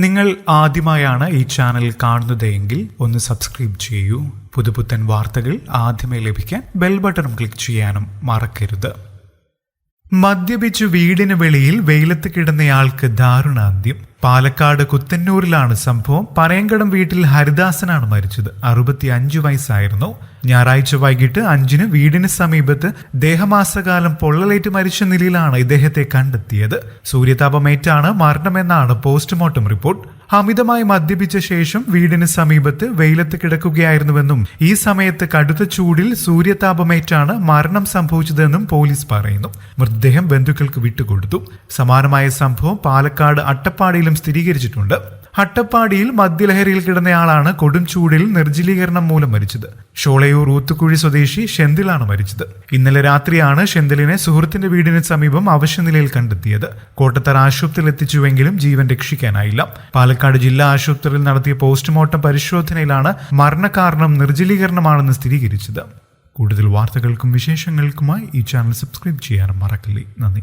നിങ്ങൾ ആദ്യമായാണ് ഈ ചാനൽ കാണുന്നതെങ്കിൽ ഒന്ന് സബ്സ്ക്രൈബ് ചെയ്യൂ. പുതുപുത്തൻ വാർത്തകൾ ആദ്യമേ ലഭിക്കാൻ ബെൽ ബട്ടൺ ക്ലിക്ക് ചെയ്യാനും മറക്കരുത്. മദ്യപിച്ചു വീടിന് വെളിയിൽ വെയിലത്ത് കിടന്നയാൾക്ക് ദാരുണാന്ത്യം. പാലക്കാട് കുത്തന്നൂരിലാണ് സംഭവം. പറയങ്കടം വീട്ടിൽ ഹരിദാസനാണ് മരിച്ചത്. 65 വയസ്സായിരുന്നു. ഞായറാഴ്ച വൈകിട്ട് 5-ന് വീടിന് സമീപത്ത് ദേഹമാസകാലം പൊള്ളലേറ്റ് മരിച്ച നിലയിലാണ് ഇദ്ദേഹത്തെ കണ്ടെത്തിയത്. സൂര്യതാപമേറ്റാണ് മരണമെന്നാണ് പോസ്റ്റ്മോർട്ടം റിപ്പോർട്ട്. അമിതമായി മദ്യപിച്ച ശേഷം വീടിന് സമീപത്ത് വെയിലത്ത് കിടക്കുകയായിരുന്നുവെന്നും ഈ സമയത്ത് കടുത്ത ചൂടിൽ സൂര്യതാപമേറ്റാണ് മരണം സംഭവിച്ചതെന്നും പോലീസ് പറയുന്നു. മൃതദേഹം ബന്ധുക്കൾക്ക് വിട്ടുകൊടുത്തു. സമാനമായ സംഭവം പാലക്കാട് അട്ടപ്പാടിയിലും സ്ഥിരീകരിച്ചിട്ടുണ്ട്. അട്ടപ്പാടിയിൽ മദ്യലഹരിയിൽ കിടന്നയാളാണ് കൊടും ചൂടിൽ നിർജ്ജലീകരണം മൂലം മരിച്ചത്. ഷോളയൂർ ഊത്തുകുഴി സ്വദേശി ഷെന്തിലാണ് മരിച്ചത്. ഇന്നലെ രാത്രിയാണ് ഷെന്തിലിനെ സുഹൃത്തിന്റെ വീടിന് സമീപം അവശനിലയിൽ കണ്ടെത്തിയത്. കോട്ടത്തറ ആശുപത്രിയിൽ എത്തിച്ചുവെങ്കിലും ജീവൻ രക്ഷിക്കാനായില്ല. പാലക്കാട് ജില്ലാ ആശുപത്രിയിൽ നടത്തിയ പോസ്റ്റ്മോർട്ടം പരിശോധനയിലാണ് മരണകാരണം നിർജ്ജലീകരണമാണെന്ന് സ്ഥിരീകരിച്ചത്. കൂടുതൽ വാർത്തകൾക്കും വിശേഷങ്ങൾക്കുമായി ഈ ചാനൽ സബ്സ്ക്രൈബ് ചെയ്യാനും മറക്കല്ലേ. നന്ദി.